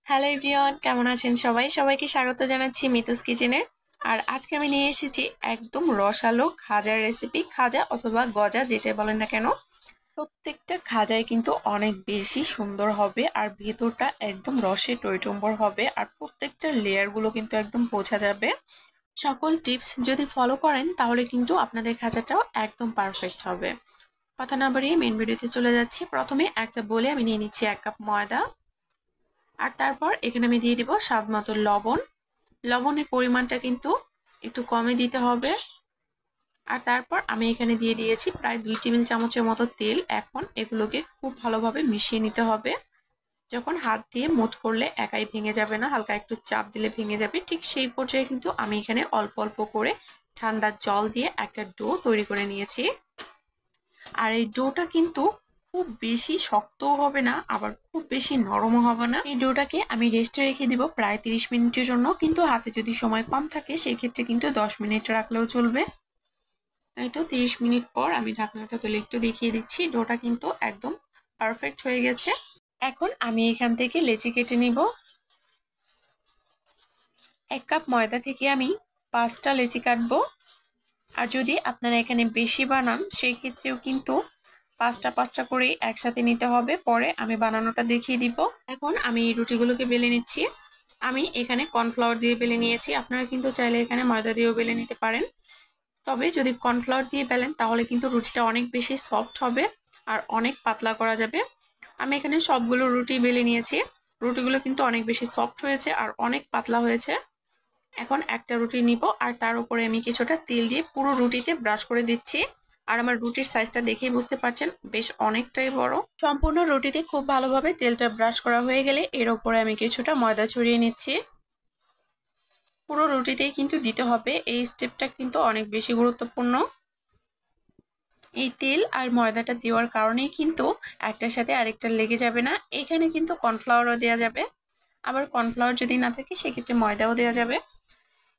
Hello everyone, কেমন আছেন সবাই? সবাইকে স্বাগত জানাচ্ছি মিতুস কিচেনে। আর আজকে আমি নিয়ে এসেছি একদম রসালো খাজার রেসিপি। খাজা অথবা গজা যেটা বলেন না কেন, প্রত্যেকটা খাজাই কিন্তু অনেক বেশি সুন্দর হবে আর ভেতরটা একদম রসে টইটম্বর হবে আর প্রত্যেকটা লেয়ারগুলো কিন্তু একদম বোঝা যাবে। সকল টিপস যদি ফলো করেন তাহলে কিন্তু আপনাদের খাজাটাও একদম পারফেক্ট হবে। কথা না বাড়িয়ে মেন ভিডিওতে চলে যাচ্ছি। প্রথমে একটা বলে আমি নিয়ে নিচ্ছি 1 কাপ ময়দা। আর তারপর এখানে আমি দিয়ে দিব স্বাদ মতো লবণ। লবণের পরিমাণটা কিন্তু একটু কমে দিতে হবে। আর তারপর আমি এখানে দিয়ে দিয়েছি প্রায় 2 টেবিল চামচের মতো তেল। এখন এগুলোকে খুব ভালোভাবে মিশিয়ে নিতে হবে। যখন হাত দিয়ে মুঠ করলে একাই ভেঙে যাবে না, হালকা একটু চাপ দিলে ভেঙে যাবে, ঠিক সেই পর্যায়ে কিন্তু আমি এখানে অল্প অল্প করে ঠান্ডা জল দিয়ে একটা ডো তৈরি করে নিয়েছি। আর এই ডোটা কিন্তু খুব বেশি শক্তও হবে না, আবার খুব বেশি নরমও হবে না। এই ডোটাকে আমি রেস্টে রেখে দিব প্রায় 30 মিনিটের জন্য, কিন্তু হাতে যদি সময় কম থাকে সেই ক্ষেত্রে কিন্তু 10 মিনিট রাখলেও চলবে। এই তো 30 মিনিট পর আমি ঢাকনাটা তুলে একটু দেখিয়ে দিচ্ছি, ডোটা কিন্তু একদম পারফেক্ট হয়ে গেছে। এখন আমি এখান থেকে লেচি কেটে নিব। 1 কাপ ময়দা থেকে আমি 5টা লেচি কাটবো। আর যদি আপনারা এখানে বেশি বানান সেই ক্ষেত্রেও কিন্তু 5টা করে একসাথে নিতে হবে। পরে আমি বানানোটা দেখিয়ে দিব। এখন আমি এই রুটিগুলোকে বেলে নিচ্ছি। আমি এখানে কর্নফ্লাওয়ার দিয়ে বেলে নিয়েছি, আপনারা কিন্তু চাইলে এখানে ময়দা দিয়েও বেলে নিতে পারেন। তবে যদি কর্নফ্লাওয়ার দিয়ে বেলেন তাহলে কিন্তু রুটিটা অনেক বেশি সফট হবে আর অনেক পাতলা করা যাবে। আমি এখানে সবগুলো রুটি বেলে নিয়েছি। রুটিগুলো কিন্তু অনেক বেশি সফট হয়েছে আর অনেক পাতলা হয়েছে। এখন একটা রুটি নিব আর তার উপরে আমি কিছুটা তেল দিয়ে পুরো রুটিতে ব্রাশ করে দিচ্ছি। আর আমার রুটির সাইজটা দেখেই বুঝতে পারছেন বেশ অনেকটাই বড়। সম্পূর্ণ রুটিতে খুব ভালোভাবে তেলটা ব্রাশ করা হয়ে গেলে এর উপরে আমি কিছুটা ময়দা ছড়িয়ে নিচ্ছি। পুরো রুটিতেই কিন্তু দিতে হবে, এই স্টেপটা কিন্তু অনেক বেশি গুরুত্বপূর্ণ। এই তেল আর ময়দাটা দেওয়ার কারণেই কিন্তু একটার সাথে আরেকটা লেগে যাবে না। এখানে কিন্তু কর্নফ্লাওয়ারও দেওয়া যাবে, আবার কর্নফ্লাওয়ার যদি না থাকে সেক্ষেত্রে ময়দাও দেওয়া যাবে।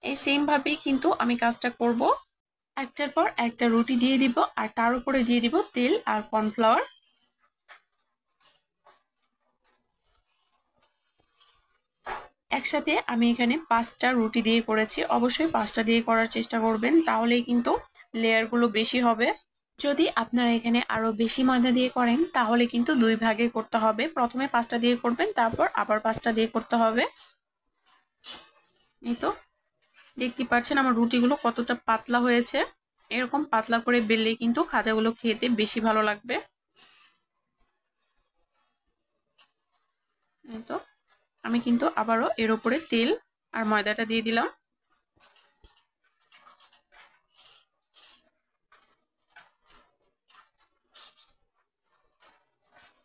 এই সেম ভাবেই কিন্তু আমি কাজটা করব। একটার পর একটা রুটি দিয়ে দিব আর তার উপরে দিয়ে দিব তেল আর কর্নফ্লাওয়ার। একসাথে আমি এখানে 5টা রুটি দিয়ে করেছি। অবশ্যই 5টা দিয়ে করার চেষ্টা করবেন, তাহলেই কিন্তু লেয়ারগুলো বেশি হবে। যদি আপনারা এখানে আরো বেশি ময়দা দিয়ে করেন তাহলে কিন্তু 2 ভাগে করতে হবে। প্রথমে 5টা দিয়ে করবেন, তারপর আবার 5টা দিয়ে করতে হবে। এই তো দেখতে পাচ্ছেন আমার রুটিগুলো কতটা পাতলা হয়েছে। এরকম পাতলা করে বেললে কিন্তু খাজাগুলো খেতে বেশি ভালো লাগবে। এই তো আমি কিন্তু আবারও এর উপরে তেল আর ময়দাটা দিয়ে দিলাম।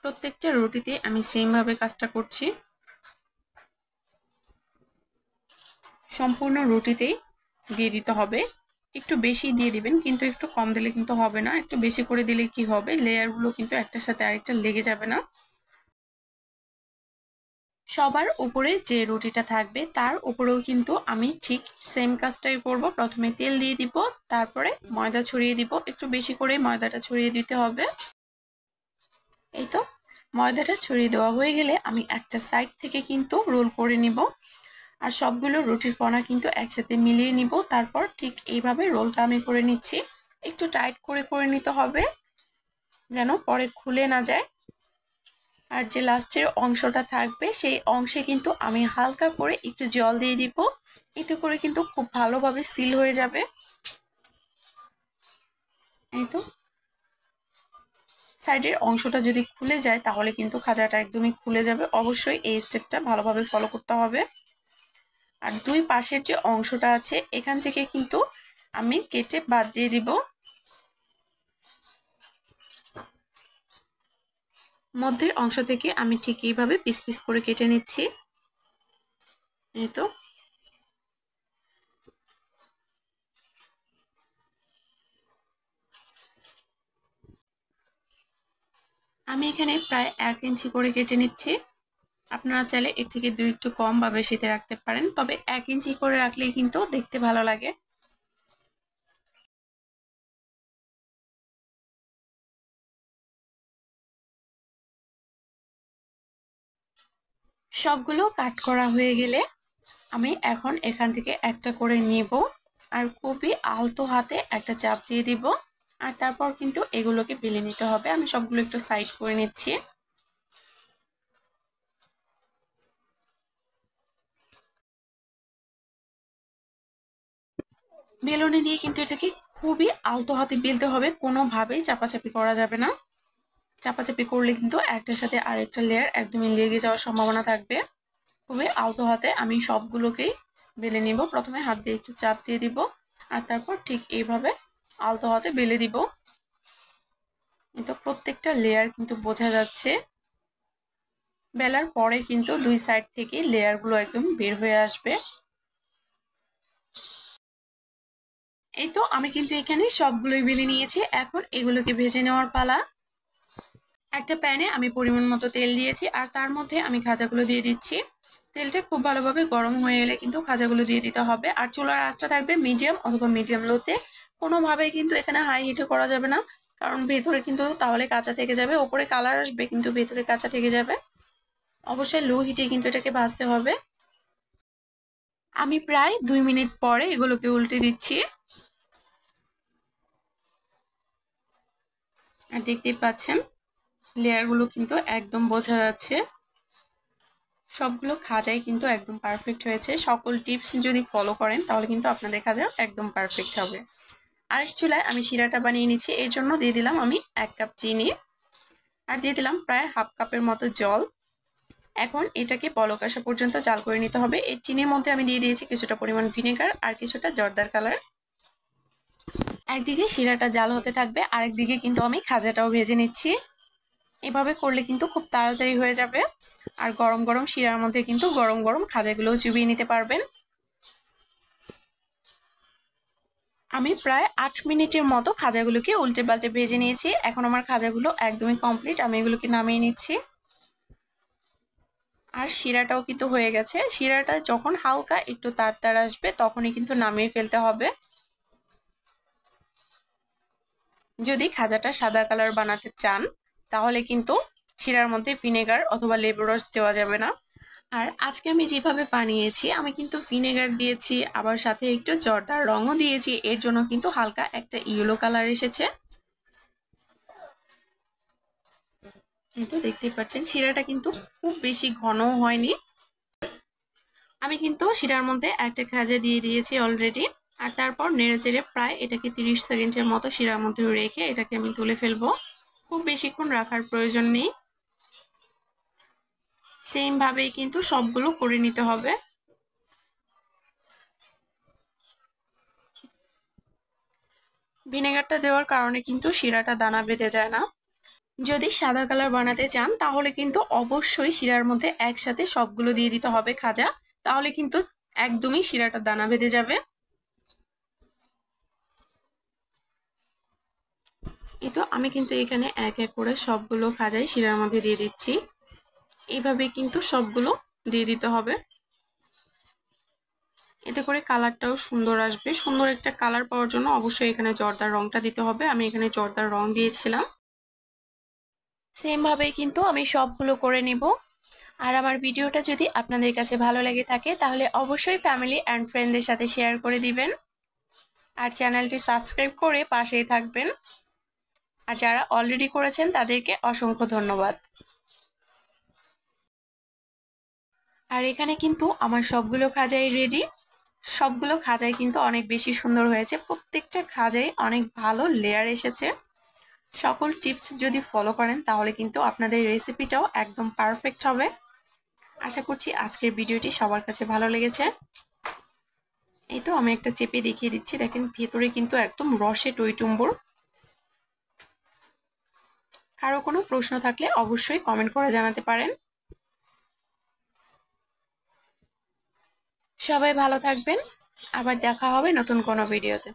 প্রত্যেকটা রুটিতে আমি সেম ভাবে কাজটা করছি। সম্পূর্ণ রুটিতেই দিয়ে দিতে হবে। একটু বেশি দিয়ে দিবেন, কিন্তু একটু কম দিলে কিন্তু হবে না। একটু বেশি করে দিলে কি হবে, লেয়ারগুলো কিন্তু একটার সাথে আরেকটা লেগে যাবে না। সবার উপরে যে রুটিটা থাকবে তার উপরেও কিন্তু আমি ঠিক সেম কাজটাই করব। প্রথমে তেল দিয়ে দিব, তারপরে ময়দা ছড়িয়ে দিব। একটু বেশি করে ময়দাটা ছড়িয়ে দিতে হবে। এই তো ময়দাটা ছড়িয়ে দেওয়া হয়ে গেলে আমি একটা সাইড থেকে কিন্তু রোল করে নিব। আর সবগুলো রুটির কণা কিন্তু একসাথে মিলিয়ে নিব। তারপর ঠিক এইভাবে রোলটা আমি করে নিচ্ছি। একটু টাইট করে করে নিতে হবে যেন পরে খুলে না যায়। আর যে লাস্টের অংশটা থাকবে সেই অংশে কিন্তু আমি হালকা করে একটু জল দিয়ে দিব। এতে করে কিন্তু খুব ভালোভাবে সিল হয়ে যাবে। এই তো সাইডের অংশটা যদি খুলে যায় তাহলে কিন্তু খাজাটা একদমই খুলে যাবে। অবশ্যই এই স্টেপটা ভালোভাবে ফলো করতে হবে। আর দুই পাশের যে অংশটা আছে এখান থেকে কিন্তু আমি কেটে বাদ দিয়ে দিব। মধ্যের অংশ থেকে আমি ঠিক এইভাবে পিস পিস করে কেটে নিচ্ছি। এই তো আমি এখানে প্রায় 1 ইঞ্চি করে কেটে নিচ্ছি। আপনারা চাইলে এর থেকে 2 একটু কম বা বেশিতে রাখতে পারেন, তবে 1 ইঞ্চি করে রাখলেই কিন্তু দেখতে ভালো লাগে। সবগুলো কাট করা হয়ে গেলে আমি এখন এখান থেকে একটা করে নিব আর খুবই আলতো হাতে একটা চাপ দিয়ে দিব। আর তারপর কিন্তু এগুলোকে বেলে নিতে হবে। আমি সবগুলো একটু সাইড করে নিচ্ছি। বেলুনি দিয়ে কিন্তু এটাকে খুবই আলতো হাতে বেলতে হবে, কোনোভাবেই চাপাচাপি করা যাবে না। চাপাচাপি করলে কিন্তু একটার সাথে আরেকটা লেয়ার একদমই লেগে যাওয়ার সম্ভাবনা থাকবে। খুবই আলতো হাতে আমি সবগুলোকেই বেলে নিব। প্রথমে হাত দিয়ে একটু চাপ দিয়ে দিব আর তারপর ঠিক এইভাবে আলতো হাতে বেলে দিব। তো প্রত্যেকটা লেয়ার কিন্তু বোঝা যাচ্ছে। বেলার পরে কিন্তু দুই সাইড থেকে লেয়ারগুলো একদম বের হয়ে আসবে। এই তো আমি কিন্তু এখানে সবগুলোই বেলে নিয়েছি। এখন এগুলোকে ভেজে নেওয়ার পালা। একটা প্যানে আমি পরিমাণ মতো তেল দিয়েছি আর তার মধ্যে আমি খাজাগুলো দিয়ে দিচ্ছি। তেলটা খুব ভালোভাবে গরম হয়ে এলে কিন্তু খাজাগুলো দিয়ে দিতে হবে। আর চুলার আঁচটা থাকবে মিডিয়াম অথবা মিডিয়াম লোতে। কোনোভাবেই কিন্তু এখানে হাই হিটে করা যাবে না, কারণ ভেতরে কিন্তু তাহলে কাঁচা থেকে যাবে। ওপরে কালার আসবে কিন্তু ভেতরে কাঁচা থেকে যাবে। অবশ্যই লো হিটে কিন্তু এটাকে ভাজতে হবে। আমি প্রায় 2 মিনিট পরে এগুলোকে উল্টে দিচ্ছি। আর দেখতেই পাচ্ছেন লেয়ারগুলো কিন্তু একদম বোঝা যাচ্ছে। সবগুলো খাজাই কিন্তু একদম পারফেক্ট হয়েছে। সকল টিপস যদি ফলো করেন তাহলে কিন্তু আপনাদের খাজা একদম পারফেক্ট হবে। আরেক চুলায় আমি শিরাটা বানিয়ে নিচ্ছি। এর জন্য দিয়ে দিলাম আমি 1 কাপ চিনি আর দিয়ে দিলাম প্রায় হাফ কাপের মতো জল। এখন এটাকে বলক আসা পর্যন্ত জাল করে নিতে হবে। এই চিনির মধ্যে আমি দিয়ে দিয়েছি কিছুটা পরিমাণ ভিনেগার আর কিছুটা জর্দার কালার। একদিকে শিরাটা জাল হতে থাকবে, আরেকদিকে কিন্তু আমি খাজাটাও ভেজে নিচ্ছি। এভাবে করলে কিন্তু খুব তাড়াতাড়ি হয়ে যাবে। আর গরম গরম শিরার মধ্যে কিন্তু গরম গরম খাজাগুলোও চুবিয়ে নিতে পারবেন। আমি প্রায় 8 মিনিটের মতো খাজাগুলোকে উল্টে পাল্টে ভেজে নিয়েছি। এখন আমার খাজাগুলো একদমই কমপ্লিট। আমি এগুলোকে নামিয়ে নিচ্ছি। আর শিরাটাও কিন্তু হয়ে গেছে। শিরাটা যখন হালকা একটু তাড় আসবে তখনই কিন্তু নামিয়ে ফেলতে হবে। যদি খাজাটা সাদা কালার বানাতে চান তাহলে কিন্তু শিরার মধ্যে ভিনেগার অথবা লেবুর রস দেওয়া যাবে না। আর আজকে আমি যেভাবে বানিয়েছি আমি কিন্তু ভিনেগার দিয়েছি, আবার সাথে একটু জর্দার রঙও দিয়েছি। এর জন্য কিন্তু হালকা একটা ইয়েলো কালার এসেছে। কিন্তু দেখতেই পাচ্ছেন শিরাটা কিন্তু খুব বেশি ঘনও হয়নি। আমি কিন্তু শিরার মধ্যে একটা খাজা দিয়ে দিয়েছি অলরেডি। আর তারপর নেড়েচেড়ে প্রায় এটাকে 30 সেকেন্ডের মতো শিরার মধ্যে রেখে এটাকে আমি তুলে ফেলবো। খুব বেশিক্ষণ রাখার প্রয়োজন নেই। সেম ভাবেই কিন্তু সবগুলো করে নিতে হবে। ভিনেগারটা দেওয়ার কারণে কিন্তু শিরাটা দানা বেঁধে যায় না। যদি সাদা কালার বানাতে চান তাহলে কিন্তু অবশ্যই শিরার মধ্যে একসাথে সবগুলো দিয়ে দিতে হবে খাজা, তাহলে কিন্তু একদমই শিরাটা দানা বেঁধে যাবে। এই তো আমি কিন্তু এখানে এক এক করে সবগুলো খাজাই শিরার মধ্যে দিয়ে দিচ্ছি। এইভাবে কিন্তু সবগুলো দিয়ে দিতে হবে। এতে করে কালারটাও সুন্দর আসবে। সুন্দর একটা কালার পাওয়ার জন্য অবশ্যই এখানে জর্দার রংটা দিতে হবে। আমি এখানে জর্দার রং দিয়েছিলাম। সেম ভাবেই কিন্তু আমি সবগুলো করে নিব। আর আমার ভিডিওটা যদি আপনাদের কাছে ভালো লেগে থাকে তাহলে অবশ্যই ফ্যামিলি অ্যান্ড ফ্রেন্ডদের সাথে শেয়ার করে দিবেন। আর চ্যানেলটি সাবস্ক্রাইব করে পাশেই থাকবেন। আর যারা অলরেডি করেছেন তাদেরকে অসংখ্য ধন্যবাদ। আর এখানে কিন্তু আমার সবগুলো খাজাই রেডি। সবগুলো খাজাই কিন্তু অনেক বেশি সুন্দর হয়েছে। প্রত্যেকটা খাজাই অনেক ভালো লেয়ার এসেছে। সকল টিপস যদি ফলো করেন তাহলে কিন্তু আপনাদের রেসিপিটাও একদম পারফেক্ট হবে। আশা করছি আজকের ভিডিওটি সবার কাছে ভালো লেগেছে। এই তো আমি একটা চেপে দেখিয়ে দিচ্ছি, দেখেন ভেতরে কিন্তু একদম রসে টইটুম্বুর। কারো কোনো প্রশ্ন থাকলে অবশ্যই কমেন্ট করে জানাতে পারেন। সবাই ভালো থাকবেন। আবার দেখা হবে নতুন কোনো ভিডিওতে।